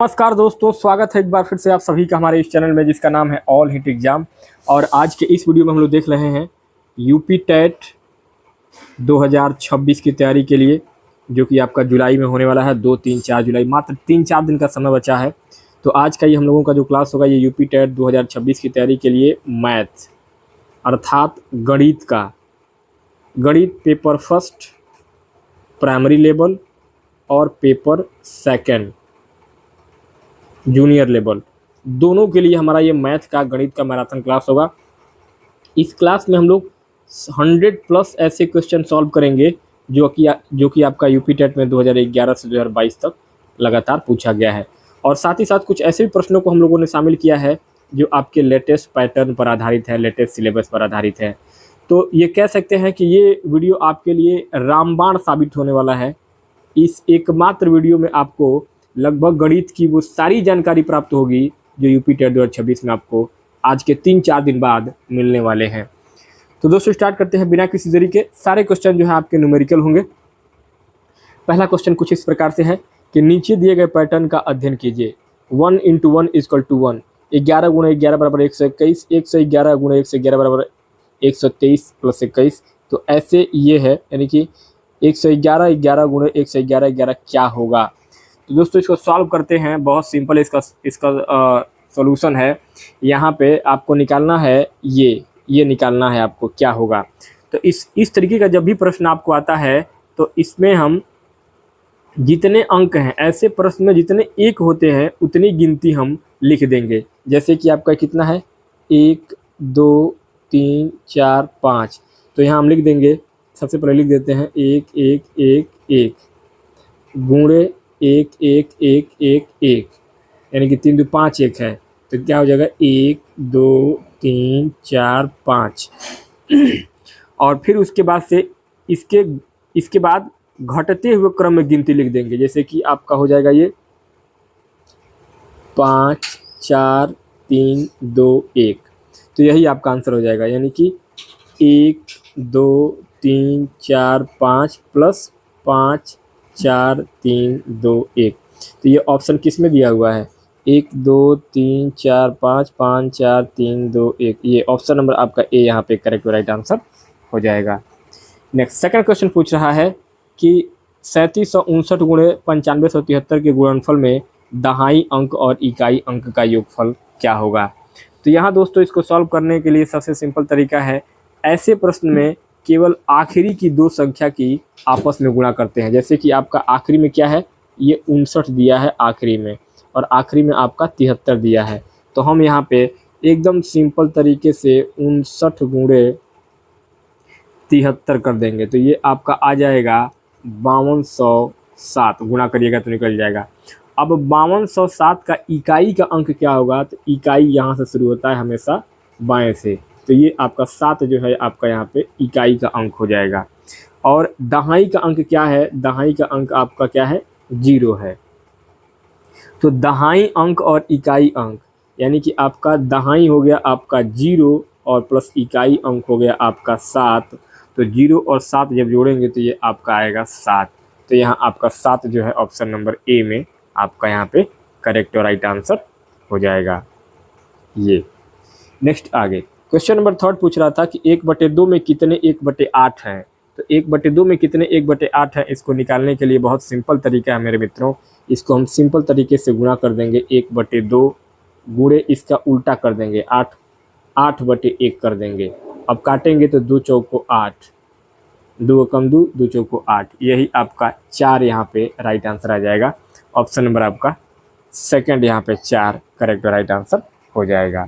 नमस्कार दोस्तों, स्वागत है एक बार फिर से आप सभी का हमारे इस चैनल में जिसका नाम है ऑल हिट एग्जाम। और आज के इस वीडियो में हम लोग देख रहे हैं यूपी टेट 2026 की तैयारी के लिए, जो कि आपका जुलाई में होने वाला है। 2, 3, 4 जुलाई, मात्र 3-4 दिन का समय बचा है। तो आज का ये हम लोगों का जो क्लास होगा, ये यूपी टेट 2026 की तैयारी के लिए मैथ अर्थात गणित का, गणित पेपर फर्स्ट प्राइमरी लेवल और पेपर सेकेंड जूनियर लेवल, दोनों के लिए हमारा ये मैथ का गणित का मैराथन क्लास होगा। इस क्लास में हम लोग 100+ ऐसे क्वेश्चन सॉल्व करेंगे जो कि आपका यूपी टेट में 2011 से 2022 तक लगातार पूछा गया है। और साथ ही साथ कुछ ऐसे भी प्रश्नों को हम लोगों ने शामिल किया है जो आपके लेटेस्ट पैटर्न पर आधारित है, लेटेस्ट सिलेबस पर आधारित है। तो ये कह सकते हैं कि ये वीडियो आपके लिए रामबाण साबित होने वाला है। इस एकमात्र वीडियो में आपको लगभग गणित की वो सारी जानकारी प्राप्त होगी जो यूपी टेट 2026 में आपको आज के 3-4 दिन बाद मिलने वाले हैं। तो दोस्तों स्टार्ट करते हैं बिना किसी देरी के। सारे क्वेश्चन जो है आपके न्यूमेरिकल होंगे। पहला क्वेश्चन कुछ इस प्रकार से है कि नीचे दिए गए पैटर्न का अध्ययन कीजिए। 1 × 1 = 1, 11 × 11 = 121, 111 × 111 = 123 + 21। तो ऐसे ये है, यानी कि 111 11 × 111 11 क्या होगा। तो दोस्तों इसको सॉल्व करते हैं। बहुत सिंपल इसका सॉल्यूशन है। यहाँ पे आपको निकालना है ये निकालना है आपको क्या होगा। तो इस तरीके का जब भी प्रश्न आपको आता है तो इसमें हम जितने अंक हैं, ऐसे प्रश्न में जितने एक होते हैं उतनी गिनती हम लिख देंगे। जैसे कि आपका कितना है, 1 2 3 4 5। तो यहाँ हम लिख देंगे, सबसे पहले लिख देते हैं 1 1 1 1 गुणे 1 1 1 1 1, यानी कि 3 2 5 1 है। तो क्या हो जाएगा 1 2 3 4 5। और फिर उसके बाद से इसके बाद घटते हुए क्रम में गिनती लिख देंगे। जैसे कि आपका हो जाएगा ये 5 4 3 2 1। तो यही आपका आंसर हो जाएगा, यानी कि 1 2 3 4 5 प्लस 5 4 3 2 1। तो ये ऑप्शन किस में दिया हुआ है, 1 2 3 4 5 5 4 3 2 1। ये ऑप्शन नंबर आपका ए यहाँ पे करेक्ट राइट आंसर हो जाएगा। नेक्स्ट सेकंड क्वेश्चन पूछ रहा है कि 3759 गुणे 9573 के गुणनफल में दहाई अंक और इकाई अंक का योगफल क्या होगा। तो यहाँ दोस्तों इसको सॉल्व करने के लिए सबसे सिंपल तरीका है, ऐसे प्रश्न में केवल आखिरी की दो संख्या की आपस में गुणा करते हैं। जैसे कि आपका आखिरी में क्या है, ये 59 दिया है आखिरी में, और आखिरी में आपका 73 दिया है। तो हम यहाँ पे एकदम सिंपल तरीके से 59 गुणे 73 कर देंगे। तो ये आपका आ जाएगा 5207। गुणा करिएगा तो निकल जाएगा। अब 5207 का इकाई का अंक क्या होगा, तो इकाई यहाँ से शुरू होता है हमेशा बाएं से। तो ये आपका 7 जो है आपका यहाँ पे इकाई का अंक हो जाएगा। और दहाई का अंक क्या है, दहाई का अंक आपका क्या है, 0 है। तो दहाई अंक और इकाई अंक, यानी कि आपका दहाई हो गया आपका 0 और प्लस इकाई अंक हो गया आपका 7। तो 0 और 7 जब जोड़ेंगे तो ये आपका आएगा 7। तो यहाँ आपका 7 जो है ऑप्शन नंबर ए में आपका यहाँ पे करेक्ट और राइट आंसर हो जाएगा ये। नेक्स्ट आगे क्वेश्चन नंबर 3 पूछ रहा था कि 1/2 में कितने 1/8 हैं। तो 1/2 में कितने 1/8 हैं, इसको निकालने के लिए बहुत सिंपल तरीका है मेरे मित्रों। इसको हम सिंपल तरीके से गुणा कर देंगे। 1/2 गुणे इसका उल्टा कर देंगे, 8/1 कर देंगे। अब काटेंगे तो 2 चौको 8, 2 कम 2, 2 चौको 8। यही आपका 4 यहाँ पे राइट आंसर आ जाएगा। ऑप्शन नंबर आपका सेकंड यहाँ पे 4 करेक्ट और राइट आंसर हो जाएगा।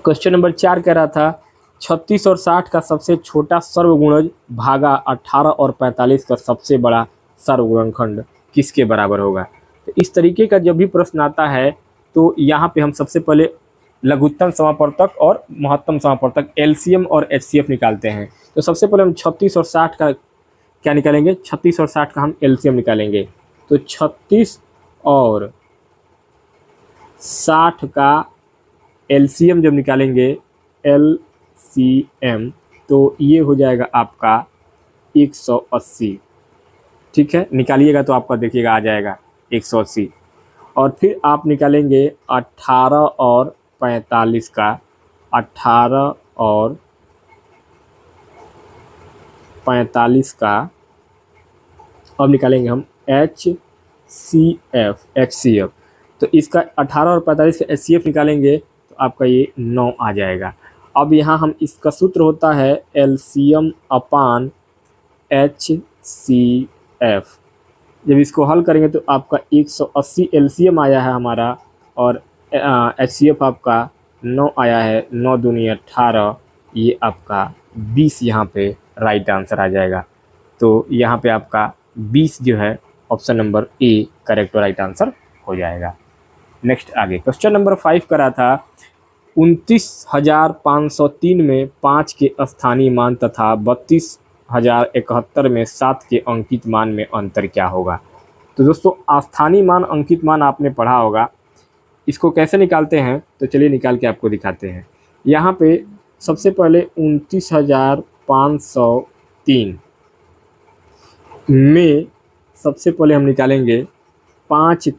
क्वेश्चन नंबर 4 कह रहा था 36 और 60 का सबसे छोटा सर्वगुणज भागा 18 और 45 का सबसे बड़ा सर्वगुणनखंड किसके बराबर होगा। तो इस तरीके का जब भी प्रश्न आता है तो यहाँ पे हम सबसे पहले लघुत्तम समापवर्तक और महत्तम समापवर्तक एलसीएम और एचसीएफ निकालते हैं। तो सबसे पहले हम 36 और 60 का क्या निकालेंगे, 36 और 60 का हम एलसीएम निकालेंगे। तो 36 और 60 का एलसीएम जब निकालेंगे, एलसीएम, तो ये हो जाएगा आपका 180। ठीक है, निकालिएगा तो आपका देखिएगा आ जाएगा 180। और फिर आप निकालेंगे 18 और 45 का, 18 और 45 का अब निकालेंगे हम HCF। तो इसका 18 और 45 का HCF निकालेंगे तो आपका ये 9 आ जाएगा। अब यहाँ हम इसका सूत्र होता है LCM अपान HCF। जब इसको हल करेंगे तो आपका 180 LCM आया है हमारा और HCF आपका 9 आया है, 9 दूनी 18, ये आपका 20 यहाँ पे राइट आंसर आ जाएगा। तो यहाँ पे आपका 20 जो है ऑप्शन नंबर ए करेक्ट और राइट आंसर हो जाएगा। नेक्स्ट आगे क्वेश्चन नंबर 5 करा था 29,503 में 5 के स्थानीय मान तथा 32,071 में 7 के अंकित मान में अंतर क्या होगा। तो दोस्तों स्थानीय मान अंकित मान आपने पढ़ा होगा, इसको कैसे निकालते हैं तो चलिए निकाल के आपको दिखाते हैं। यहाँ पे सबसे पहले 29,503 में सबसे पहले हम निकालेंगे 5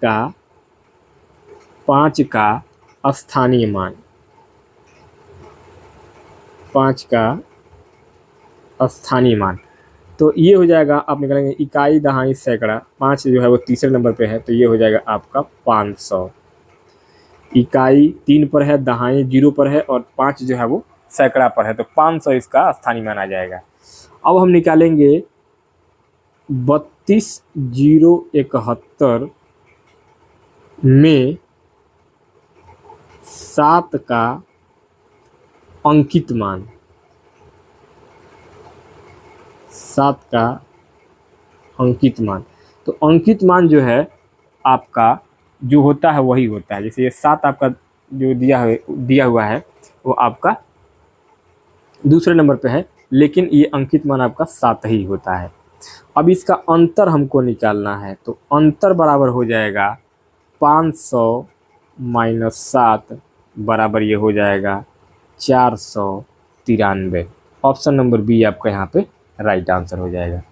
का स्थानीय मान, 5 का स्थानीय मान। तो ये हो जाएगा, आप निकालेंगे इकाई दहाई सैकड़ा, 5 जो है वो तीसरे नंबर पे है तो ये हो जाएगा आपका 500। इकाई 3 पर है, दहाई 0 पर है और 5 जो है वो सैकड़ा पर है तो 500 इसका स्थानीय मान आ जाएगा। अब हम निकालेंगे 32,071 में 7 का अंकित मान, 7 का अंकित मान। तो अंकित मान जो है आपका जो होता है वही होता है, जैसे ये 7 आपका जो दिया हुआ है वो आपका दूसरे नंबर पे है, लेकिन ये अंकित मान आपका 7 ही होता है। अब इसका अंतर हमको निकालना है तो अंतर बराबर हो जाएगा 500 माइनस 7 बराबर ये हो जाएगा 493। ऑप्शन नंबर बी आपका यहाँ पे राइट आंसर हो जाएगा।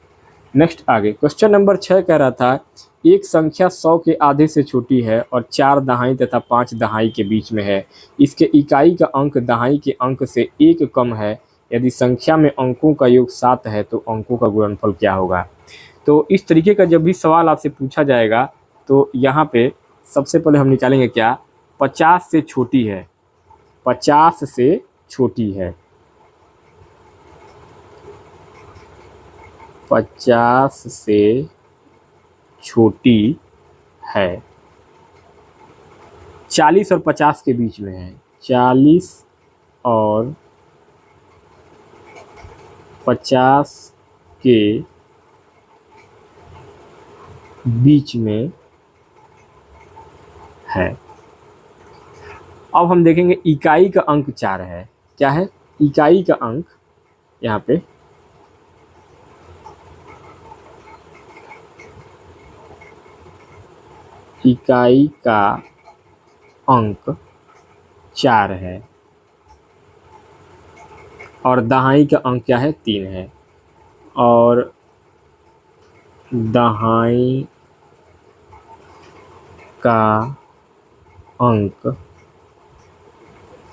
नेक्स्ट आगे क्वेश्चन नंबर 6 कह रहा था एक संख्या 100 के आधे से छोटी है और 4 दहाई तथा 5 दहाई के बीच में है, इसके इकाई का अंक दहाई के अंक से 1 कम है, यदि संख्या में अंकों का योग 7 है तो अंकों का गुणनफल क्या होगा। तो इस तरीके का जब भी सवाल आपसे पूछा जाएगा तो यहाँ पे सबसे पहले हम निकालेंगे क्या, 50 से छोटी है, 50 से छोटी है, 50 से छोटी है, 40 और 50 के बीच में है, 40 और 50 के बीच में है। अब हम देखेंगे इकाई का अंक 4 है, क्या है इकाई का अंक, यहाँ पे इकाई का अंक 4 है और दहाई का अंक क्या है 3 है, और दहाई का अंक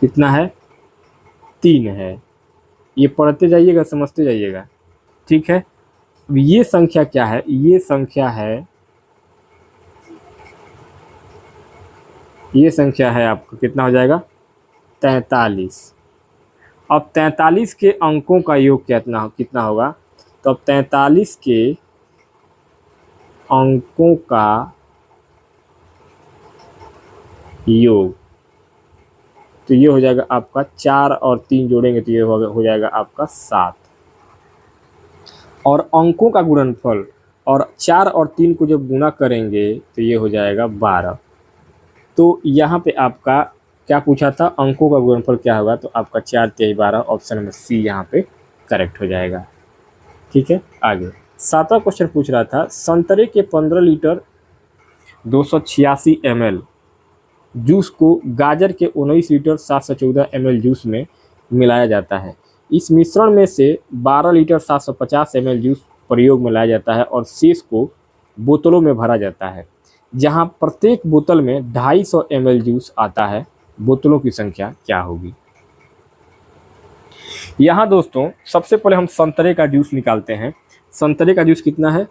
कितना है 3 है। ये पढ़ते जाइएगा समझते जाइएगा, ठीक है। अब ये संख्या क्या है, ये संख्या है, ये संख्या है आपका कितना हो जाएगा 43। अब 43 के अंकों का योग कितना होगा, तो अब 43 के अंकों का योग तो ये हो जाएगा आपका 4 और 3 जोड़ेंगे तो ये हो जाएगा आपका 7, और अंकों का गुणनफल और 4 और 3 को जब गुणा करेंगे तो ये हो जाएगा 12। तो यहाँ पे आपका क्या पूछा था, अंकों का गुणनफल क्या होगा, तो आपका 4 3 12, ऑप्शन नंबर सी यहाँ पे करेक्ट हो जाएगा। ठीक है, आगे 7वां क्वेश्चन पूछ रहा था संतरे के 15 लीटर 286 ml जूस को गाजर के 19 लीटर 714 ml जूस में मिलाया जाता है। इस मिश्रण में से 12 लीटर 750 ml जूस प्रयोग में लाया जाता है और शेष को बोतलों में भरा जाता है। जहां प्रत्येक बोतल में 250 ml जूस आता है, बोतलों की संख्या क्या होगी। यहाँ दोस्तों सबसे पहले हम संतरे का जूस निकालते हैं। संतरे का जूस कितना है,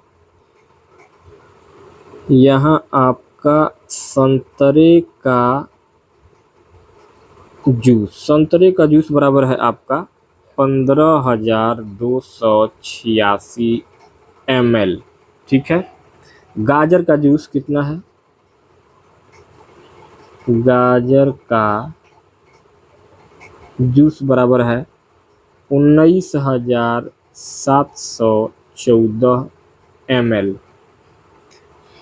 यहाँ आपका संतरे का जूस बराबर है आपका 15,286 ml। ठीक है। गाजर का जूस कितना है, गाजर का जूस बराबर है 19,714 ml।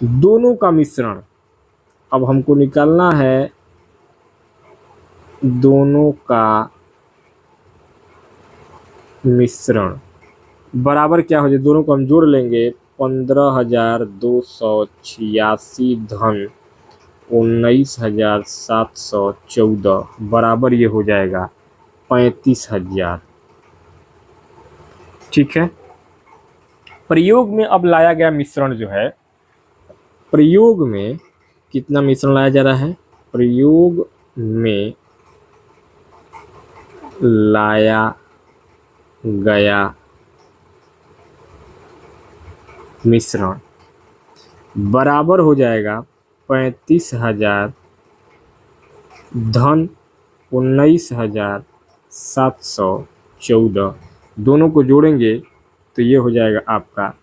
दोनों का मिश्रण अब हमको निकालना है, दोनों का मिश्रण बराबर क्या हो जाए, दोनों को हम जोड़ लेंगे 15,286 धन 19,714 बराबर ये हो जाएगा 35,000। ठीक है। प्रयोग में अब लाया गया मिश्रण जो है, प्रयोग में कितना मिश्रण लाया जा रहा है, प्रयोग में लाया गया मिश्रण बराबर हो जाएगा 35,000 धन 19,714। दोनों को जोड़ेंगे तो ये हो जाएगा आपका,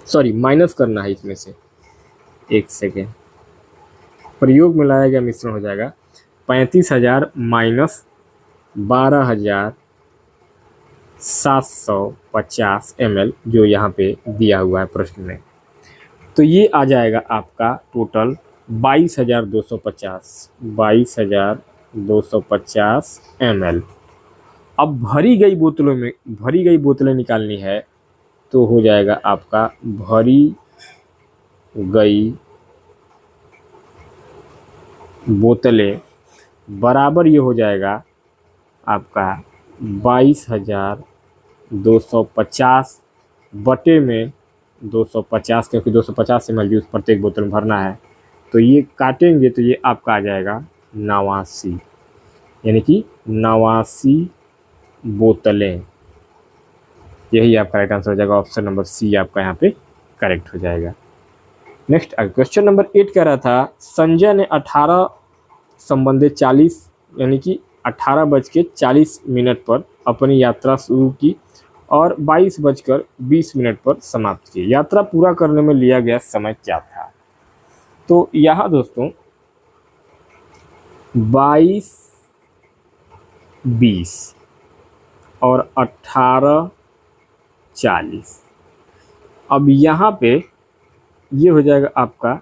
सॉरी माइनस करना है इसमें से, एक सेकेंड। प्रयोग में लाया गया मिश्रण हो जाएगा 35,000 माइनस 12,750 ml जो यहाँ पे दिया हुआ है प्रश्न में। तो ये आ जाएगा आपका टोटल 22,250 ml। अब भरी गई बोतलें निकालनी है, तो हो जाएगा आपका भरी गई बोतलें बराबर ये हो जाएगा आपका 22,250 बटे में 250, क्योंकि 250 ml जूस प्रत्येक बोतल में भरना है। तो ये काटेंगे तो ये आपका आ जाएगा 89, यानी कि 89 बोतलें। यही आपका राइट आंसर हो जाएगा, ऑप्शन नंबर सी आपका यहाँ पे करेक्ट हो जाएगा। नेक्स्ट क्वेश्चन नंबर 8 कह रहा था, संजय ने 18 संबंधित 40 यानी कि 18:40 पर अपनी यात्रा शुरू की और 22:20 पर समाप्त की। यात्रा पूरा करने में लिया गया समय क्या था। तो यहाँ दोस्तों 22:20 और 18:40, अब यहाँ पे ये हो जाएगा आपका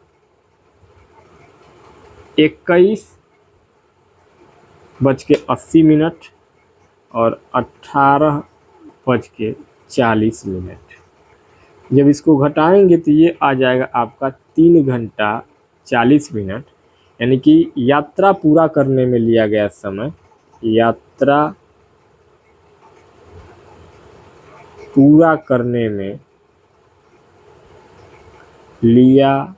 21:80 और 18:40। जब इसको घटाएंगे तो ये आ जाएगा आपका 3 घंटा 40 मिनट, यानी कि यात्रा पूरा करने में लिया गया समय, यात्रा पूरा करने में लिया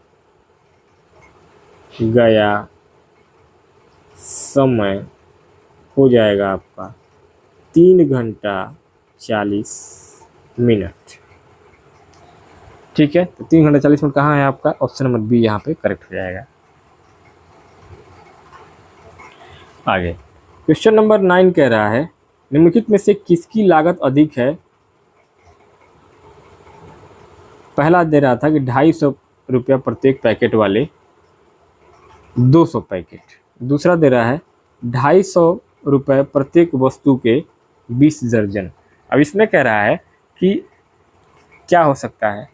गया समय हो जाएगा आपका 3 घंटा 40 मिनट। ठीक है। तो 3 घंटा 40 मिनट कहाँ है आपका, ऑप्शन नंबर बी यहाँ पे करेक्ट हो जाएगा। आगे क्वेश्चन नंबर 9 कह रहा है, निम्नलिखित में से किसकी लागत अधिक है। पहला दे रहा था कि 250 रुपया प्रत्येक पैकेट वाले 200 पैकेट। दूसरा दे रहा है 250 रुपये प्रत्येक वस्तु के 20 दर्जन। अब इसमें कह रहा है कि क्या हो सकता है,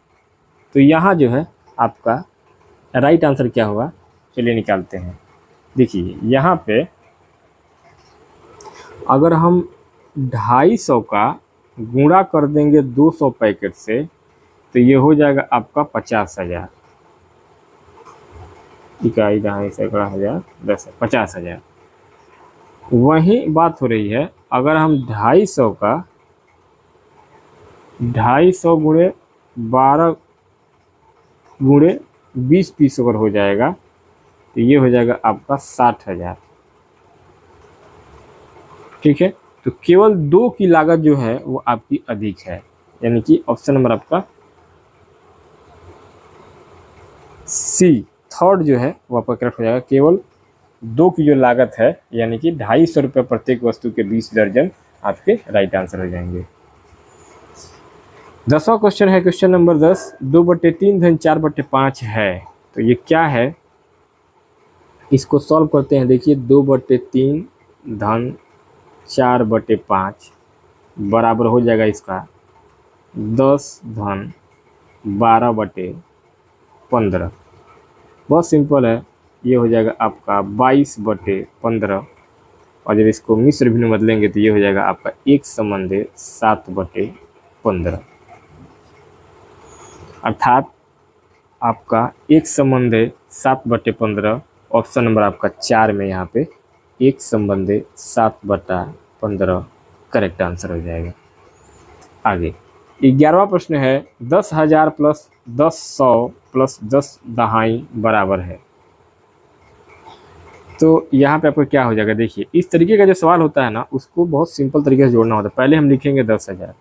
तो यहाँ जो है आपका राइट आंसर क्या होगा, चलिए निकालते हैं। देखिए यहाँ पे अगर हम 250 का गुणा कर देंगे 200 पैकेट से, तो ये हो जाएगा आपका 50,000। इकाई दहाई सैकड़ा हज़ार 10 50,000। वही बात हो रही है अगर हम 250 का 250 गुणे 12 गुणे 20 पीस अगर हो जाएगा तो ये हो जाएगा आपका 60,000। ठीक है, तो केवल 2 की लागत जो है वो आपकी अधिक है, यानी कि ऑप्शन नंबर आपका सी थर्ड जो है वो आपका करेक्ट हो जाएगा। केवल 2 की जो लागत है यानी कि 250 रुपये प्रत्येक वस्तु के 20 दर्जन आपके राइट आंसर हो जाएंगे। 10वां क्वेश्चन है क्वेश्चन नंबर 10, 2/3 धन 4/5 है, तो ये क्या है इसको सॉल्व करते हैं। देखिए 2/3 धन 4/5 बराबर हो जाएगा इसका 10 धन 12/15। बहुत सिंपल है, ये हो जाएगा आपका 22/15 और जब इसको मिश्र भिन्न में बदलेंगे तो ये हो जाएगा आपका 1/7/15, अर्थात आपका 1/7/15 ऑप्शन नंबर आपका 4 में यहाँ पे 1/7/15 करेक्ट आंसर हो जाएगा। आगे 11वां प्रश्न है 10,000 प्लस 10,100 प्लस 10 दहाई बराबर है, तो यहाँ पे आपको क्या हो जाएगा। देखिए इस तरीके का जो सवाल होता है ना उसको बहुत सिंपल तरीके से जोड़ना होता है। पहले हम लिखेंगे 10,000,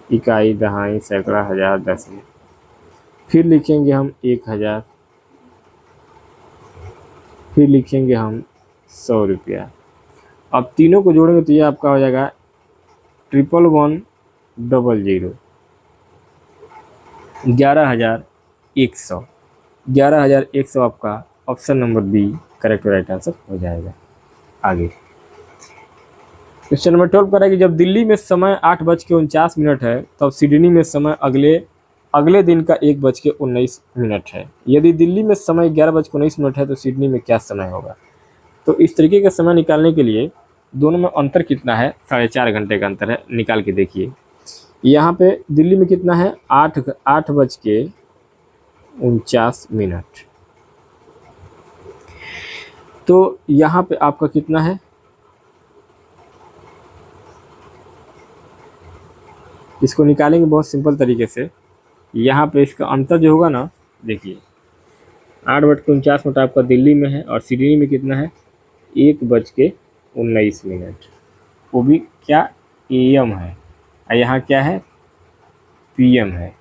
इकाई दहाई सैकड़ा हजार दसवीं, फिर लिखेंगे हम 1,000, फिर लिखेंगे हम 100 रुपया। अब तीनों को जोड़ेंगे तो ये आपका हो जाएगा 11,100, 11,100, 11,100 आपका option number B correct right answer हो जाएगा। आगे क्वेश्चन नंबर 12 कह रहा है कि जब दिल्ली में समय 8:49 है तब सिडनी में समय अगले दिन का 1:19 है। यदि दिल्ली में समय 11:19 है तो सिडनी में क्या समय होगा। तो इस तरीके का समय निकालने के लिए दोनों में अंतर कितना है, 4.5 घंटे का अंतर है, निकाल के देखिए। यहाँ पे दिल्ली में कितना है 8:49, तो यहाँ पे आपका कितना है, इसको निकालेंगे बहुत सिंपल तरीके से। यहाँ पे इसका अंतर जो होगा ना, देखिए 8:49 आपका दिल्ली में है और सिडनी में कितना है 1:19, वो भी क्या AM है और यहाँ क्या है PM है।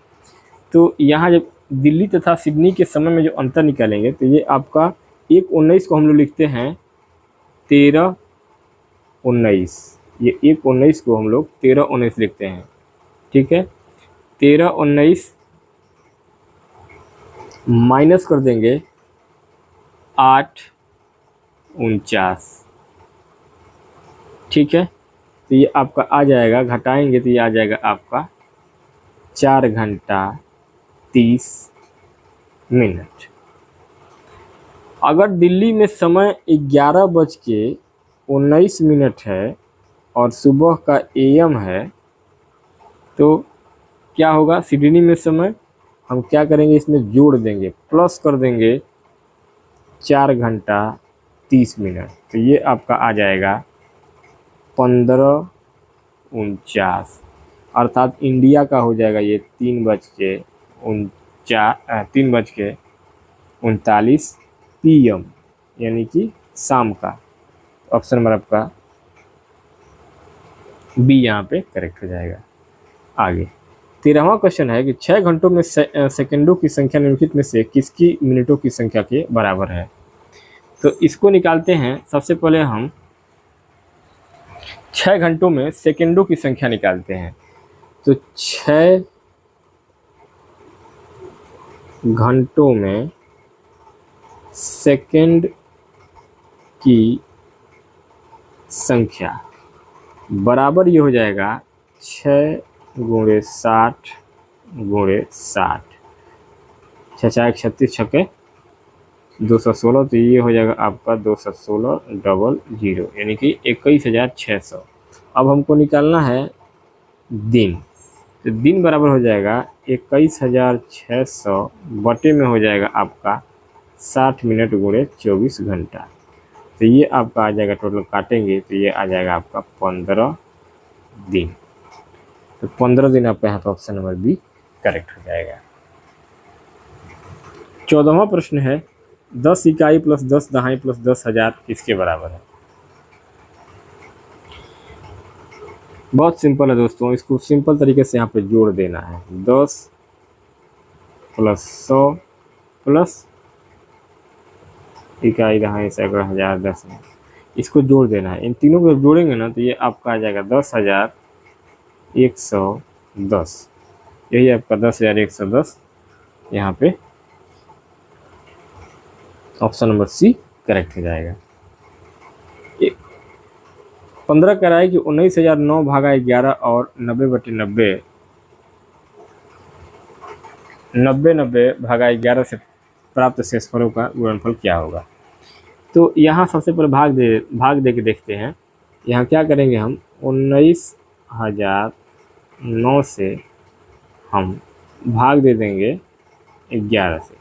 तो यहाँ जब दिल्ली तथा सिडनी के समय में जो अंतर निकालेंगे तो ये आपका 1:19 को हम लोग लिखते हैं 13:19, ये 1:19 को हम लोग 13:19 लिखते हैं। ठीक है, 13:19 माइनस कर देंगे 8:49। ठीक है, तो ये आपका आ जाएगा, घटाएंगे तो ये आ जाएगा आपका 4 घंटा 30 मिनट। अगर दिल्ली में समय 11:19 है और सुबह का AM है तो क्या होगा, सिडनी में समय हम क्या करेंगे इसमें जोड़ देंगे, प्लस कर देंगे 4 घंटा 30 मिनट, तो ये आपका आ जाएगा 15:49, अर्थात इंडिया का हो जाएगा ये 3:39 PM, यानी कि शाम का। ऑप्शन नंबर आपका बी यहाँ पे करेक्ट हो जाएगा। आगे 13वां क्वेश्चन है कि 6 घंटों में सेकंडों की संख्या निम्नलिखित में से किसकी मिनटों की संख्या के बराबर है। तो इसको निकालते हैं। सबसे पहले हम 6 घंटों में सेकंडों की संख्या निकालते हैं। तो 6 घंटों में सेकंड की संख्या बराबर ये हो जाएगा 6 × 60 × 60, 6×4 = 36, 6 216, तो ये हो जाएगा आपका 216,000 यानी कि 21,600। अब हमको निकालना है दिन, तो दिन बराबर हो जाएगा 21,600 बटे में हो जाएगा आपका 60 मिनट × 24 घंटा, तो ये आपका आ जाएगा, टोटल काटेंगे तो ये आ जाएगा आपका 15 दिन। तो 15 दिन आपका यहाँ पर ऑप्शन नंबर बी करेक्ट हो जाएगा। 14वां प्रश्न है 10 इकाई प्लस 10 दहाई प्लस 10,000 किसके बराबर है। बहुत सिंपल है दोस्तों, इसको सिंपल तरीके से यहाँ पे जोड़ देना है। 10 प्लस 100 प्लस इकाई दहाई सैकड़ा हज़ार 10,000, इसको जोड़ देना है। इन तीनों को जोड़ेंगे ना तो ये आपका आ जाएगा 10,110। यही आपका 10,110 यहाँ पे ऑप्शन नंबर सी करेक्ट हो जाएगा। 15 कह रहा है कि 19,009 भागा 11 और 90/90 90 भागा 11 से प्राप्त शेषफलों का गुणनफल क्या होगा। तो यहाँ सबसे पहले भाग दे के देखते हैं। यहाँ क्या करेंगे हम 19,009 से हम भाग दे देंगे 11 से,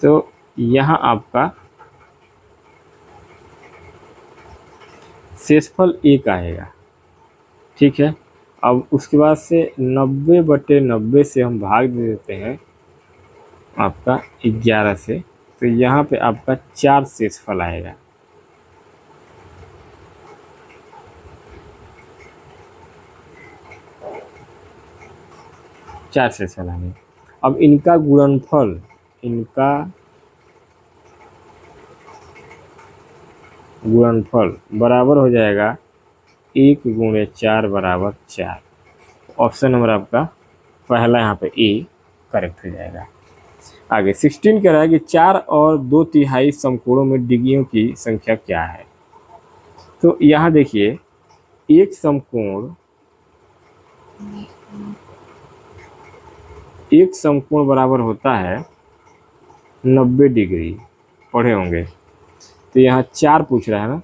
तो यहाँ आपका शेषफल 1 आएगा। ठीक है, अब उसके बाद से 90/90 से हम भाग दे देते हैं आपका 11 से, तो यहाँ पे आपका 4 शेषफल आएगा। चार शेषफल आएंगे। अब इनका गुणनफल बराबर हो जाएगा 1 × 4 = 4। ऑप्शन नंबर आपका पहला यहाँ पे ए करेक्ट हो जाएगा। आगे 16 कह रहा है कि 4 और 2/3 समकोणों में डिग्रियों की संख्या क्या है। तो यहाँ देखिए एक समकोण बराबर होता है 90 डिग्री, पढ़े होंगे। तो यहाँ 4 पूछ रहा है ना,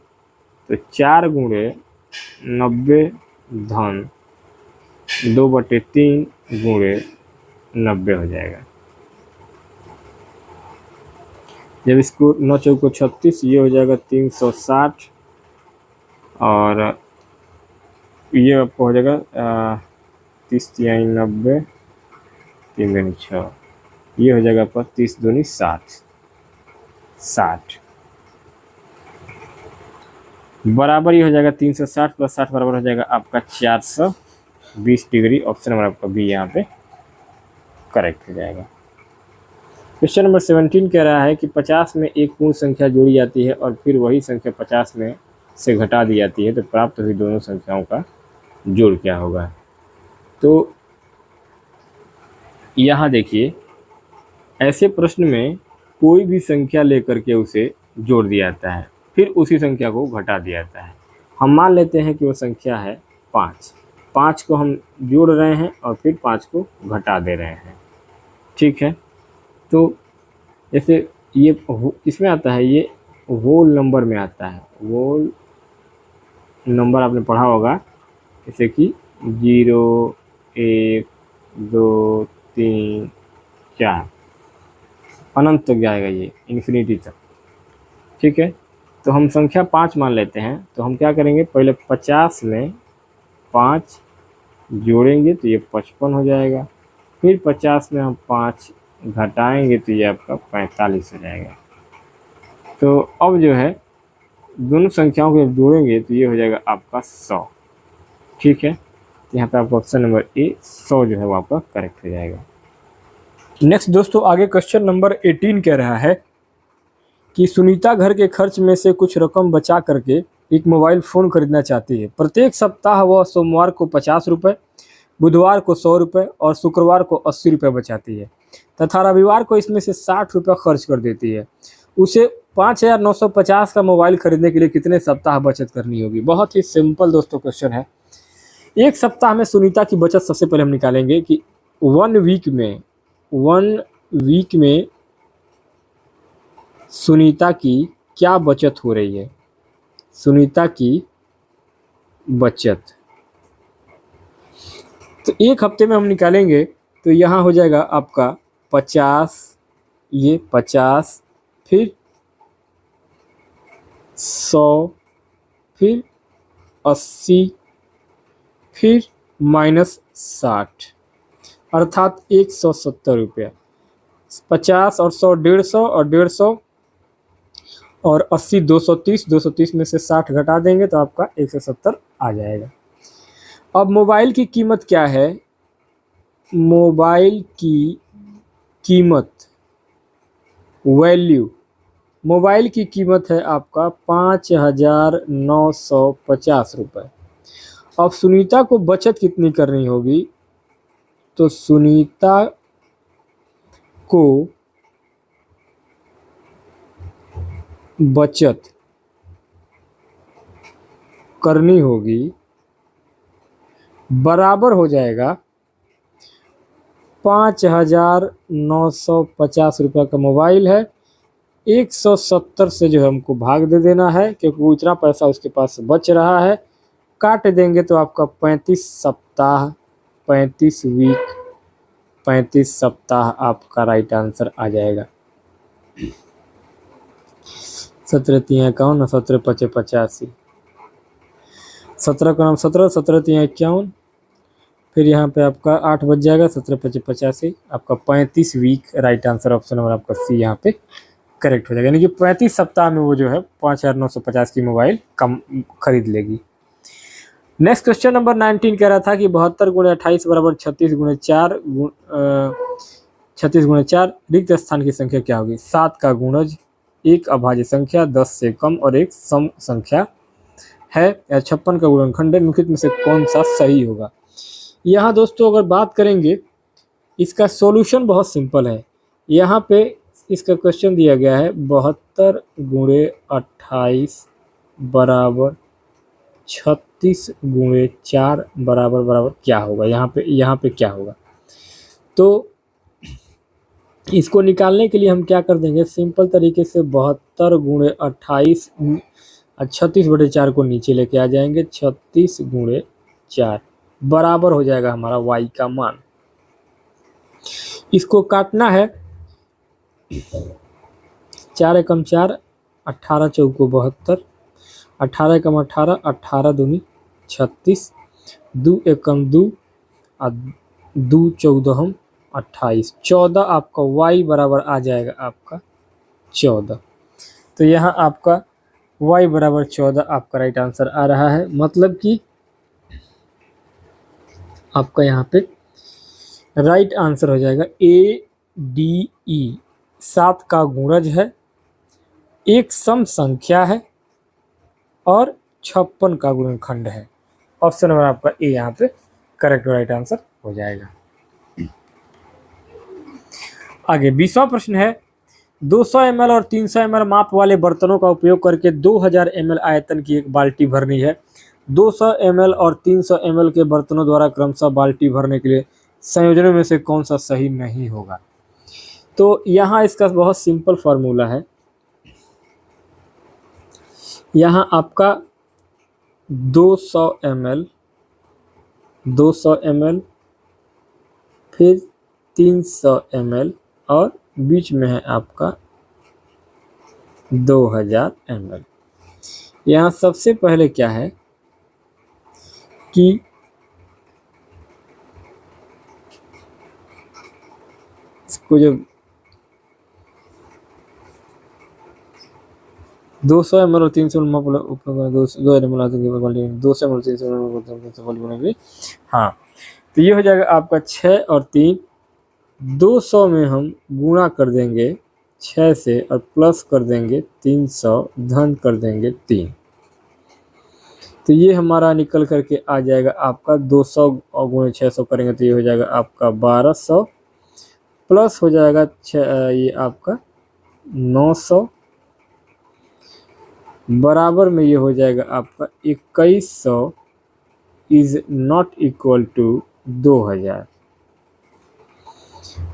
तो 4 × 90 धन 2/3 × 90 हो जाएगा। जब इसको 9 चौको 36, ये हो जाएगा 360, और ये आपको हो जाएगा 30 × 90 3 दूनी 6, ये हो जाएगा आपका 30 दूनी 60 बराबर ये हो जाएगा 360 + 60 बराबर हो जाएगा आपका 420 डिग्री। ऑप्शन नंबर आपका बी यहाँ पे करेक्ट हो जाएगा। क्वेश्चन नंबर 17 कह रहा है कि 50 में एक पूर्ण संख्या जोड़ी जाती है और फिर वही संख्या 50 में से घटा दी जाती है, तो प्राप्त हुई दोनों संख्याओं का जोड़ क्या होगा। तो यहाँ देखिए ऐसे प्रश्न में कोई भी संख्या लेकर के उसे जोड़ दिया जाता है, फिर उसी संख्या को घटा दिया जाता है। हम मान लेते हैं कि वो संख्या है 5 को हम जोड़ रहे हैं और फिर 5 को घटा दे रहे हैं। ठीक है, तो जैसे ये किस में आता है, ये होल नंबर में आता है। होल नंबर आपने पढ़ा होगा, जैसे कि 0 1 2 3 4 अनंत तक जाएगा, ये इन्फिनिटी तक। ठीक है, तो हम संख्या 5 मान लेते हैं। तो हम क्या करेंगे, पहले 50 में 5 जोड़ेंगे तो ये 55 हो जाएगा, फिर 50 में हम 5 घटाएंगे तो ये आपका 45 हो जाएगा। तो अब जो है दोनों संख्याओं को जब जोड़ेंगे तो ये हो जाएगा आपका 100। ठीक है, तो यहाँ पे आपका ऑप्शन नंबर ए 100 जो है वो आपका करेक्ट हो जाएगा। नेक्स्ट दोस्तों आगे क्वेश्चन नंबर 18 कह रहा है कि सुनीता घर के खर्च में से कुछ रकम बचा करके एक मोबाइल फ़ोन खरीदना चाहती है। प्रत्येक सप्ताह वह सोमवार को 50 रुपये, बुधवार को 100 रुपये और शुक्रवार को 80 रुपये बचाती है तथा रविवार को इसमें से 60 रुपये खर्च कर देती है। उसे 5,950 का मोबाइल खरीदने के लिए कितने सप्ताह बचत करनी होगी। बहुत ही सिंपल दोस्तों क्वेश्चन है। एक सप्ताह में सुनीता की बचत सबसे पहले हम निकालेंगे कि 1 वीक में सुनीता की क्या बचत हो रही है। सुनीता की बचत तो एक हफ्ते में हम निकालेंगे तो यहाँ हो जाएगा आपका 50, ये 50, फिर 100, फिर 80, फिर -60, अर्थात 170 रुपया। 50 और 100 150 और 150 और 80 230, 230 में से 60 घटा देंगे तो आपका 170 आ जाएगा। अब मोबाइल की कीमत क्या है? मोबाइल की कीमत, वैल्यू, मोबाइल की कीमत है आपका 5,950 रुपये। अब सुनीता को बचत कितनी करनी होगी? तो सुनीता को बचत करनी होगी, बराबर हो जाएगा 5,950 रुपये का मोबाइल है, 170 से जो है हमको भाग दे देना है क्योंकि वो इतना पैसा उसके पास बच रहा है। काट देंगे तो आपका 35 सप्ताह, 35 वीक, 35 सप्ताह आपका राइट आंसर आ जाएगा। 17 तिया 51, 17 पचे 85, 17 का नाम 17, 17 तिया 51, फिर यहाँ पे आपका 8 बच जाएगा, 17 पचे 85, आपका 35 week right answer option number आपका सी यहाँ पे करेक्ट हो जाएगा। यानी कि 35 सप्ताह में वो जो है 5,950 की मोबाइल कम खरीद लेगी। नेक्स्ट क्वेश्चन नंबर 19 कह रहा था कि 72 गुणे 28 बराबर 36 गुणे 4 36 गुणे 4 रिक्त स्थान की संख्या क्या होगी? 7 का गुणज, एक अभाज्य संख्या, 10 से कम और एक सम संख्या है, या 56 का गुणनखंड है। निम्नलिखित में से कौन सा सही होगा? यहाँ दोस्तों अगर बात करेंगे, इसका सॉल्यूशन बहुत सिंपल है। यहाँ पे इसका क्वेश्चन दिया गया है 72 गुणे 28 बराबर 36 गुणे 4 बराबर बराबर क्या होगा? यहाँ पे क्या होगा? तो इसको निकालने के लिए हम क्या कर देंगे, सिंपल तरीके से 72 गुणे 28 36/4 को नीचे लेके आ जाएंगे, 36 गुणे 4 बराबर हो जाएगा हमारा y का मान। इसको काटना है, 4 एकम 4, 18 चौको 72, 18 एकम 18, 18 दूनी 36, 2 एकम 2 और 2 14 28, 14 आपका y बराबर आ जाएगा आपका 14। तो यहाँ आपका y बराबर 14 आपका राइट आंसर आ रहा है। मतलब कि आपका यहाँ पे राइट आंसर हो जाएगा ADE। 7 का गुणज है, एक सम संख्या है और 56 का गुणनखंड है। ऑप्शन नंबर आपका ए यहाँ पे करेक्ट राइट आंसर हो जाएगा। आगे 20वां प्रश्न है, 200 ml और 300 ml माप वाले बर्तनों का उपयोग करके 2000 ml आयतन की एक बाल्टी भरनी है। 200 ml और 300 ml के बर्तनों द्वारा क्रमशः बाल्टी भरने के लिए संयोजनों में से कौन सा सही नहीं होगा? तो यहाँ इसका बहुत सिंपल फार्मूला है। यहाँ आपका 200 ml, 200 ml, फिर 300 ml और बीच में है आपका 2000 ml। यहाँ सबसे पहले क्या है कि इसको जब 200 ml और 300 ml 200 ml 300 ml, हाँ, तो ये हो जाएगा आपका 6 और 3, 200 में हम गुणा कर देंगे 6 से और प्लस कर देंगे 300, धन कर देंगे 3, तो ये हमारा निकल करके आ जाएगा आपका 200 और गुणे 600 करेंगे तो ये हो जाएगा आपका 1200, प्लस हो जाएगा ये आपका 900, बराबर में ये हो जाएगा आपका 2100 इज नॉट इक्वल टू 2000।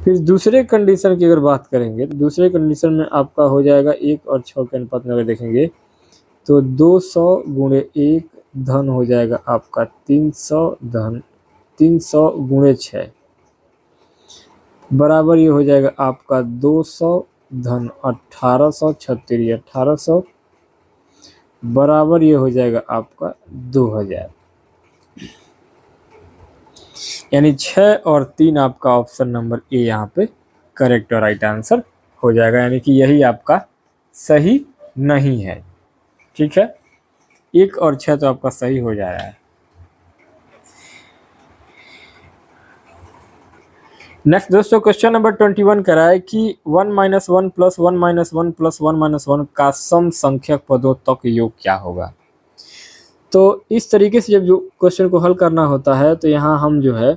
फिर दूसरे कंडीशन की अगर बात करेंगे तो दूसरे कंडीशन में आपका हो जाएगा 1 और 6 के अनुपात में अगर देखेंगे तो 200 गुणे 1 धन हो जाएगा आपका 300, धन 300 गुणे 6 बराबर ये हो जाएगा आपका 200 धन 1800, 36 1800 बराबर ये हो जाएगा आपका 2000। यानी 6 और 3 आपका ऑप्शन नंबर ए यहाँ पे करेक्ट और राइट आंसर हो जाएगा, यानी कि यही आपका सही नहीं है। ठीक है, 1 और 6 तो आपका सही हो जा रहा है। नेक्स्ट दोस्तों क्वेश्चन नंबर 21 कह रहा है कि 1 - 1 + 1 - 1 + 1 - 1 का सम संख्यक पदों तक योग क्या होगा। तो इस तरीके से जब जो क्वेश्चन को हल करना होता है तो यहाँ हम जो है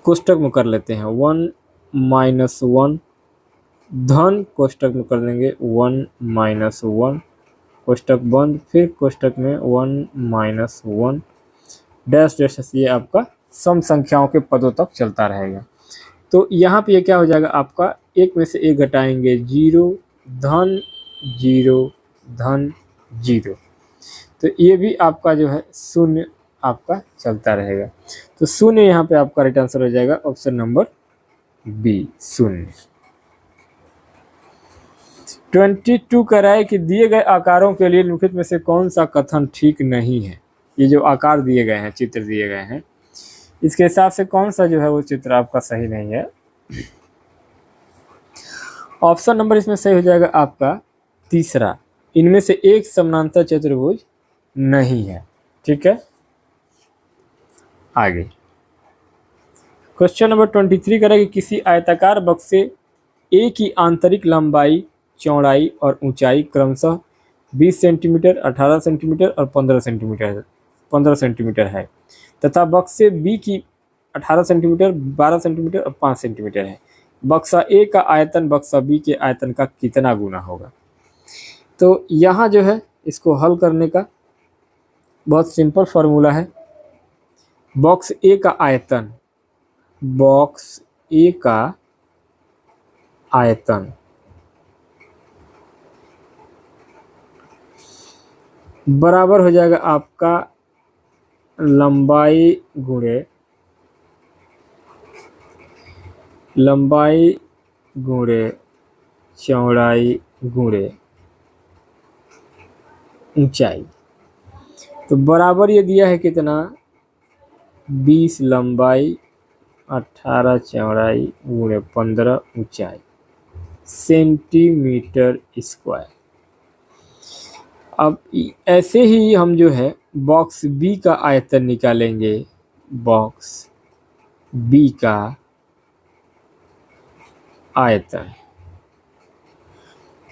कोष्टक में कर लेते हैं 1 - 1 धन कोष्टक में कर देंगे 1 - 1 कोष्टक बंद, फिर कोष्टक में 1 - 1 डैश डैश, ये आपका सम संख्याओं के पदों तक चलता रहेगा। तो यहाँ पे ये क्या हो जाएगा आपका, एक में से एक घटाएंगे 0 धन 0 धन 0, तो ये भी आपका जो है शून्य आपका चलता रहेगा। तो शून्य यहाँ पे आपका राइट आंसर हो जाएगा ऑप्शन नंबर बी, शून्य। 22 कह रहा है कि दिए गए आकारों के लिए निम्नलिखित में से कौन सा कथन ठीक नहीं है। ये जो आकार दिए गए हैं, चित्र दिए गए हैं, इसके हिसाब से कौन सा जो है वो चित्र आपका सही नहीं है। ऑप्शन नंबर इसमें सही हो जाएगा आपका तीसरा, इनमें से एक समानांतर चतुर्भुज नहीं है। ठीक है, आगे क्वेश्चन नंबर 23 करें कि किसी आयताकार बक्से ए की आंतरिक लंबाई, चौड़ाई और ऊंचाई क्रमशः 20 सेंटीमीटर, 18 सेंटीमीटर और 15 सेंटीमीटर है तथा बक्से बी की 18 सेंटीमीटर, 12 सेंटीमीटर और 5 सेंटीमीटर है। बक्सा ए का आयतन बक्सा बी के आयतन का कितना गुना होगा। तो यहाँ जो है इसको हल करने का बहुत सिंपल फार्मूला है। बॉक्स ए का आयतन, बॉक्स ए का आयतन बराबर हो जाएगा आपका लंबाई गुणे चौड़ाई गुणे ऊंचाई। तो बराबर ये दिया है कितना, 20 लंबाई 18 चौड़ाई गुणे 15 ऊंचाई सेंटीमीटर स्क्वायर। अब ऐसे ही हम जो है बॉक्स बी का आयतन निकालेंगे। बॉक्स बी का आयतन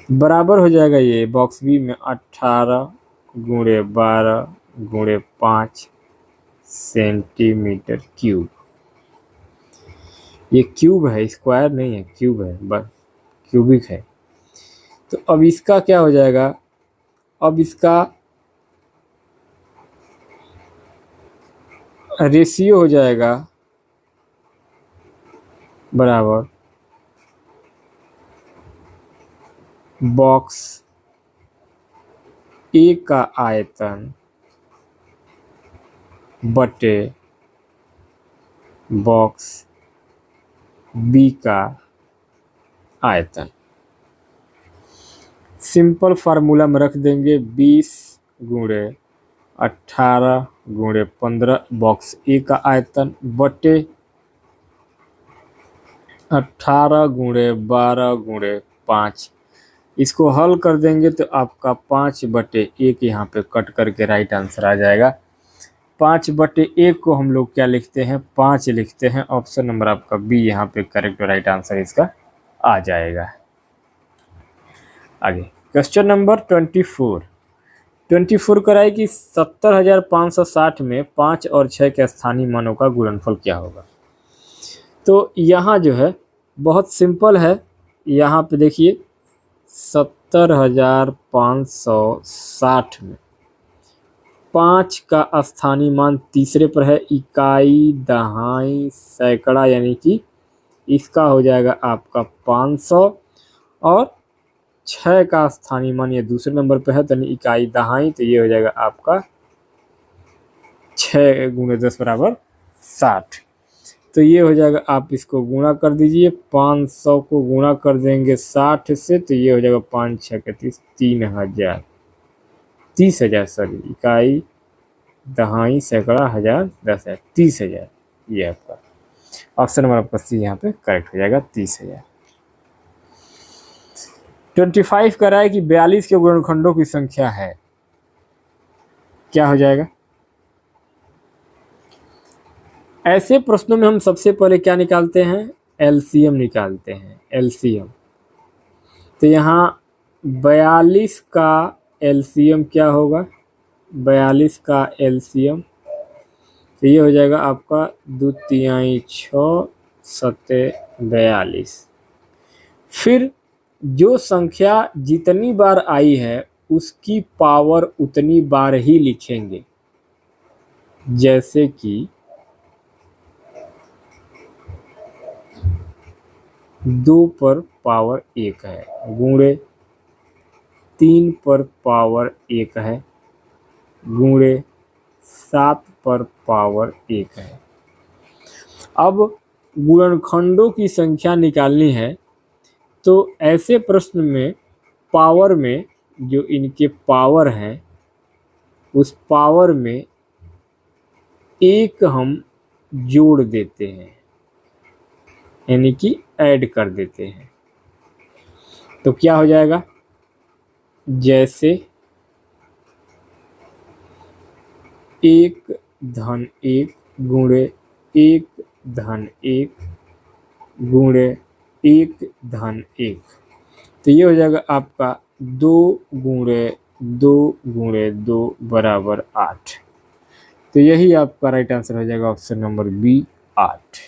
बराबर हो जाएगा ये बॉक्स बी में 18 गुणे 12 गुणे 5 सेंटीमीटर क्यूब। ये क्यूब है, स्क्वायर नहीं है, क्यूब है, बस क्यूबिक है। तो अब इसका क्या हो जाएगा, अब इसका रेशियो हो जाएगा बराबर बॉक्स ए का आयतन बटे बॉक्स बी का आयतन। सिंपल फार्मूला में रख देंगे 20 गुणे 18 गुणे 15 बॉक्स ए का आयतन बटे 18 गुणे 12 गुणे 5। इसको हल कर देंगे तो आपका 5/1 यहाँ पे कट करके राइट आंसर आ जाएगा। 5/1 को हम लोग क्या लिखते हैं, 5 लिखते हैं। ऑप्शन नंबर आपका बी यहाँ पे करेक्ट राइट आंसर इसका आ जाएगा। आगे क्वेश्चन नंबर 24 कराए कि 70,560 में 5 और 6 के स्थानीय मानों का गुणनफल क्या होगा। तो यहाँ जो है बहुत सिंपल है। यहाँ पे देखिए 70,560 में 5 का स्थानीय मान तीसरे पर है, इकाई दहाई सैकड़ा, यानी कि इसका हो जाएगा आपका 500 और 6 का स्थानीय मान ये दूसरे नंबर पर है, तो इकाई दहाई, तो ये हो जाएगा आपका 6 गुणे 10 बराबर 60। तो ये हो जाएगा, आप इसको गुणा कर दीजिए, 500 को गुणा कर देंगे 60 से, तो ये हो जाएगा 5 × 6 = 30,000 सॉरी इकाई दहाई, सैकड़ा, हजार, 10,000, 30,000। ये आपका ऑप्शन नंबर आपका सी यहाँ पे करेक्ट हो जाएगा, 30,000। 25 कह रहा है कि 42 के गुणनखंडों की संख्या है, क्या हो जाएगा? ऐसे प्रश्नों में हम सबसे पहले क्या निकालते हैं? एलसीएम निकालते हैं, एलसीएम। तो यहाँ 42 का एलसीएम क्या होगा? 42 का एलसीएम तो ये हो जाएगा आपका 2 तिहाई 6 सत्ते 42। फिर जो संख्या जितनी बार आई है उसकी पावर उतनी बार ही लिखेंगे। जैसे कि 2 पर पावर 1 है, गुणे 3 पर पावर 1 है, गुणे 7 पर पावर 1 है। अब गुणनखंडों की संख्या निकालनी है, तो ऐसे प्रश्न में पावर में जो इनके पावर हैं उस पावर में 1 हम जोड़ देते हैं, यानी कि ऐड कर देते हैं। तो क्या हो जाएगा? जैसे 1 धन 1 गुणे 1 धन 1 गुणे 1 धन 1, तो ये हो जाएगा आपका 2 गुणे 2 गुणे 2 बराबर 8। तो यही आपका राइट आंसर हो जाएगा, ऑप्शन नंबर बी 8।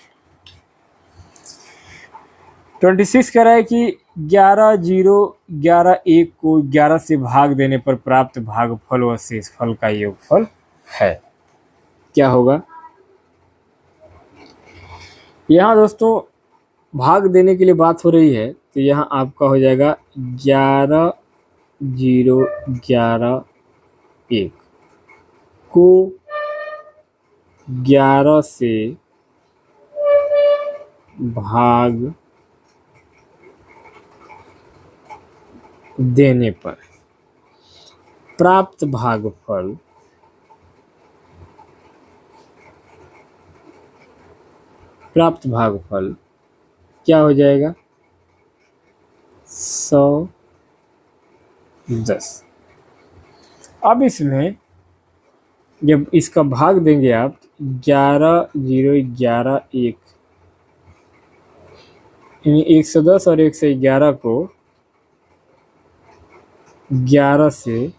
26 कह रहा है कि 11 0 11 1 को 11 से भाग देने पर प्राप्त भागफल व शेषफल का योगफल है, क्या होगा? यहाँ दोस्तों भाग देने के लिए बात हो रही है, तो यहाँ आपका हो जाएगा 11 0 11 1 को 11 से भाग देने पर प्राप्त भागफल क्या हो जाएगा? 110। अब इसमें जब इसका भाग देंगे आप 11 0 11 1, यानी 110 और 111 को 11 से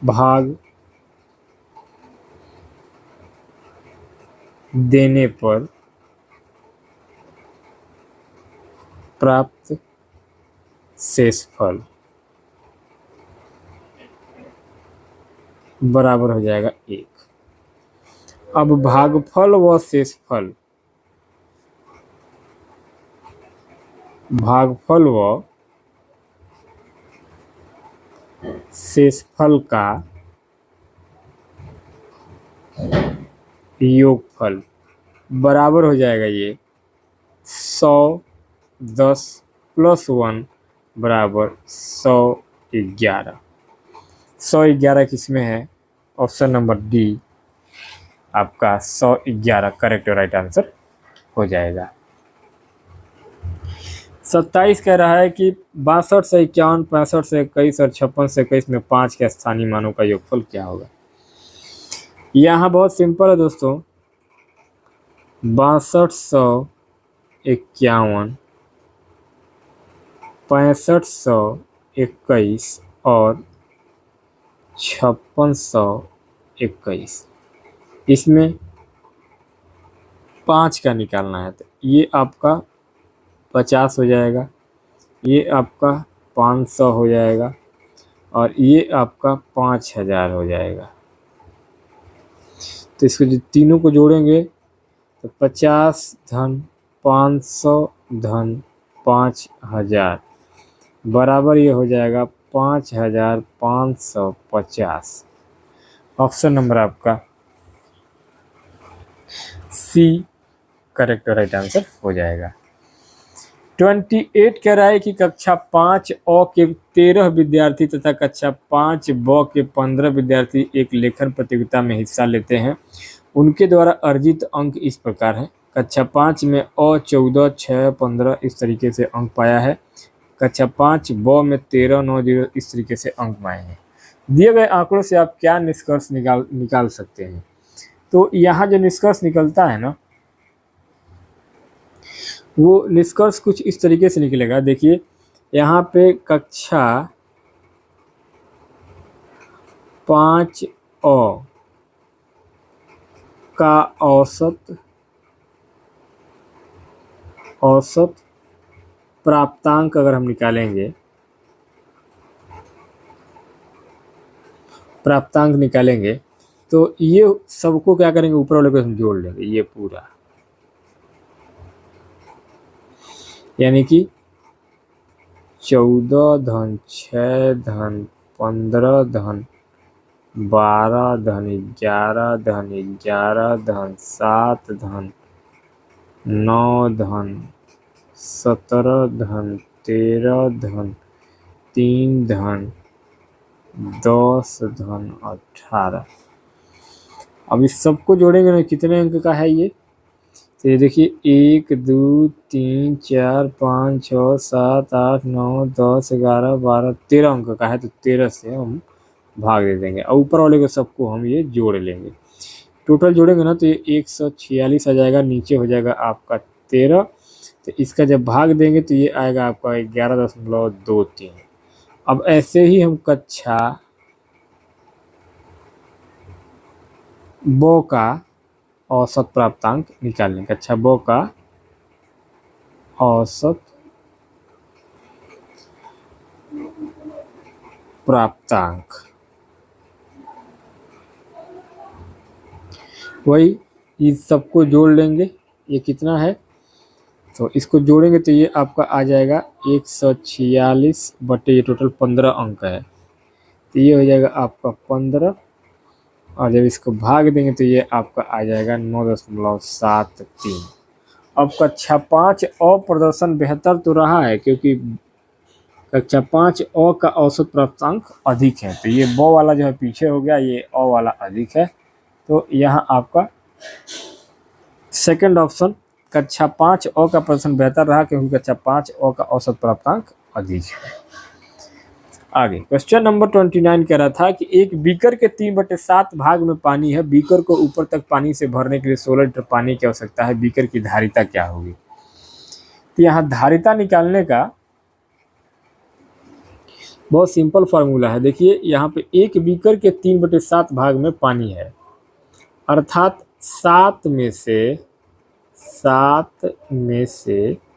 भाग देने पर प्राप्त शेषफल बराबर हो जाएगा 1। अब भागफल व शेषफल, भागफल व शेषफल का योगफल बराबर हो जाएगा ये 110 प्लस 1 बराबर 111। 111 किसमें है? ऑप्शन नंबर डी आपका 111 करेक्ट और राइट आंसर हो जाएगा। 27 कह रहा है कि 62 से 51, 65 से 21 और 56 से 21 में 5 के स्थानीय मानों का योगफल क्या होगा? यहाँ बहुत सिंपल है दोस्तों, 6251, 6521 और 5621, इसमें 5 का निकालना है। तो ये आपका 50 हो जाएगा, ये आपका 500 हो जाएगा और ये आपका 5000 हो जाएगा। तो इसको जो तीनों को जोड़ेंगे तो 50 धन 500 धन 5000 बराबर ये हो जाएगा 5550। ऑप्शन नंबर आपका सी करेक्ट और राइट आंसर हो जाएगा। 28 कह रहा है कि कक्षा 5 अ के 13 विद्यार्थी तथा कक्षा 5 ब के 15 विद्यार्थी एक लेखन प्रतियोगिता में हिस्सा लेते हैं। उनके द्वारा अर्जित अंक इस प्रकार है। कक्षा 5 में अ 14, 6, 15 इस तरीके से अंक पाया है। कक्षा 5 ब में 13, 9, 0 इस तरीके से अंक पाए हैं। दिए गए आंकड़ों से आप क्या निष्कर्ष निकाल सकते हैं? तो यहाँ जो निष्कर्ष निकलता है ना, वो निष्कर्ष कुछ इस तरीके से निकलेगा। देखिए यहाँ पे कक्षा 5 अ का औसत प्राप्तांक अगर हम निकालेंगे तो ये सबको क्या करेंगे, ऊपर वाले को हम जोड़ लेंगे ये पूरा, यानी कि 14 धन 6 धन 15 धन 12 धन 11 धन 11 धन 7 धन 9 धन 17 धन 13 धन 3 धन 10 धन 18। अब इस सबको जोड़ेंगे ना, कितने अंक का है ये? तो ये देखिए 1 2 3 4 5 6 7 8 9 10 11 12 13 अंक का है। तो 13 से हम भाग दे देंगे और ऊपर वाले को सबको हम ये जोड़ लेंगे। टोटल जोड़ेंगे ना तो ये 146 आ जाएगा, नीचे हो जाएगा आपका 13। तो इसका जब भाग देंगे तो ये आएगा आपका 11.23। अब ऐसे ही हम कक्षा ब का औसत प्राप्तांक निकालेंगे। कक्षा ब का औसत प्राप्तांक वही इस सबको जोड़ लेंगे। ये कितना है? तो इसको जोड़ेंगे तो ये आपका आ जाएगा 146 बटे ये टोटल 15 अंक है, तो ये हो जाएगा आपका 15। और जब इसको भाग देंगे तो ये आपका आ जाएगा 9.73। अब कक्षा 5 अ प्रदर्शन बेहतर तो रहा है, क्योंकि कक्षा 5 अ का औसत प्राप्तांक अधिक है। तो ये ब वाला जो है पीछे हो गया, ये अ वाला अधिक है। तो यहाँ आपका सेकंड ऑप्शन कक्षा 5 अ का प्रदर्शन बेहतर रहा, क्योंकि कक्षा 5 अ का औसत प्राप्तांक अधिक है। आगे क्वेश्चन नंबर 29 कह रहा था कि एक बीकर के 3/7 भाग में पानी है। बीकर को ऊपर तक पानी से भरने के लिए 16 लीटर पानी की आवश्यकता है। बीकर की धारिता क्या होगी? तो यहाँ धारिता निकालने का बहुत सिंपल फार्मूला है। देखिए यहाँ पे एक बीकर के 3/7 भाग में पानी है, अर्थात 7 में से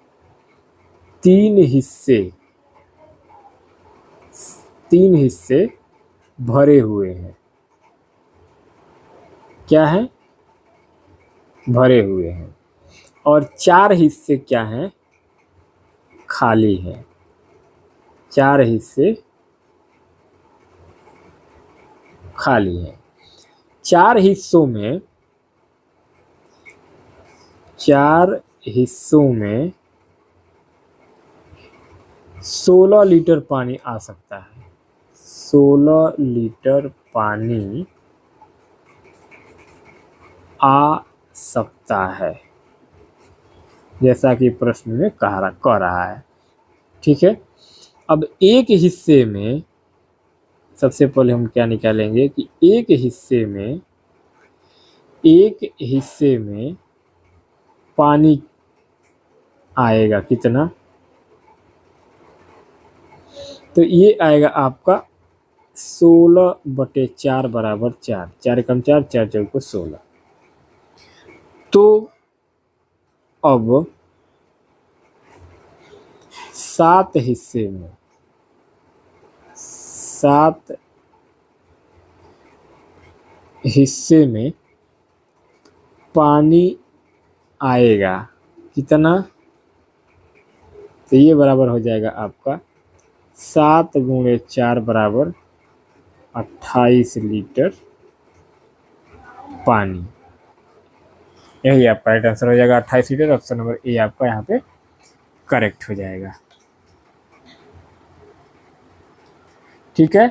3 हिस्से भरे हुए हैं। क्या है? भरे हुए हैं। और 4 हिस्से क्या हैं? खाली हैं। 4 हिस्से खाली हैं। 4 हिस्सों में 16 लीटर पानी आ सकता है। 16 लीटर पानी आ सकता है, जैसा कि प्रश्न में कह रहा है। ठीक है। अब एक हिस्से में सबसे पहले हम क्या निकालेंगे कि एक हिस्से में पानी आएगा कितना? तो ये आएगा आपका 16/4 बराबर 4। 4 कम 4, 4 चौको 16। तो अब 7 हिस्से में पानी आएगा कितना? तो ये बराबर हो जाएगा आपका 7 × 4 बराबर 28 लीटर पानी। यही आपका राइट आंसर हो जाएगा 28 लीटर। ऑप्शन नंबर ए आपका यहाँ पे करेक्ट हो जाएगा। ठीक है,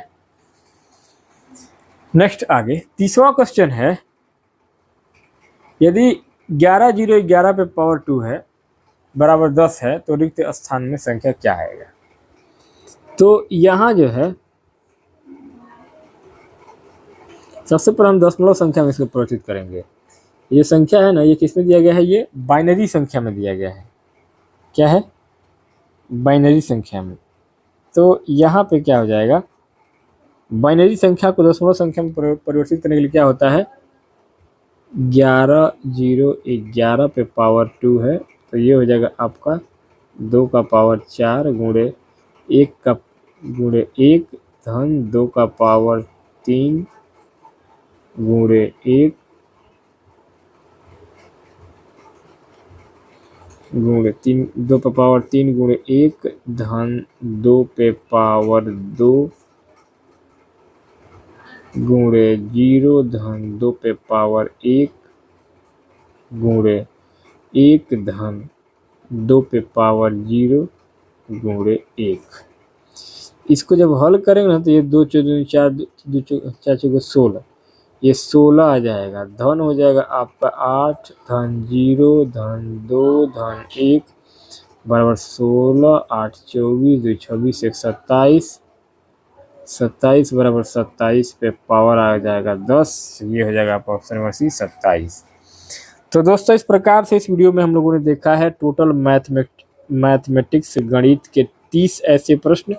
नेक्स्ट आगे 30वां क्वेश्चन है, यदि 11 0 11 पे पावर 2 है बराबर 10 है तो रिक्त स्थान में संख्या क्या आएगा। तो यहाँ जो है सबसे पहले हम दशमलव संख्या में इसको परिवर्तित करेंगे। ये संख्या है ना, ये किस में दिया गया है, ये बाइनरी संख्या में दिया गया है। क्या है, बाइनरी संख्या में। तो यहाँ पे क्या हो जाएगा, बाइनरी संख्या को दशमलव संख्या में परिवर्तित करने के लिए क्या होता है, 11 0 11 पे पावर 2 है तो ये हो जाएगा आपका 2 का पावर 4 गुणे 1 का गुणे 1 धन 2 का पावर 3 गुणे 1 गुणे 3 2 पे पावर 3 गुणे 1 धन 2 पे पावर 2 गुणे 0 धन 2 पे पावर 1 गुणे 1 धन 2 पे पावर 0 गुणे 1। इसको जब हल करेंगे ना तो ये 2 4 4 2 4 4 16, ये 16 आ जाएगा। धन हो जाएगा आपका 8 धन 0 धन 2 धन 1 बराबर 16, 8 24 2 26 1 27, 27 बराबर 27 पे पावर आ जाएगा 10। ये हो जाएगा आपका ऑप्शन नंबर सी 27। तो दोस्तों इस प्रकार से इस वीडियो में हम लोगों ने देखा है टोटल मैथमेटिक्स गणित के 30 ऐसे प्रश्न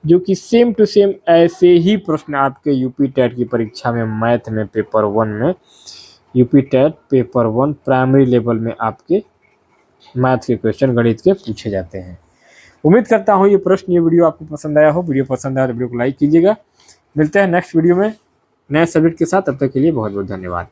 जो कि सेम टू सेम ऐसे ही प्रश्न आपके यूपी टेट की परीक्षा में मैथ में पेपर 1 में, UP TET paper 1 primary level में आपके मैथ के क्वेश्चन गणित के पूछे जाते हैं। उम्मीद करता हूँ ये वीडियो आपको पसंद आया हो। वीडियो पसंद आया तो वीडियो को लाइक कीजिएगा। मिलते हैं नेक्स्ट वीडियो में नए सब्जेक्ट के साथ, तब तक के लिए बहुत बहुत धन्यवाद।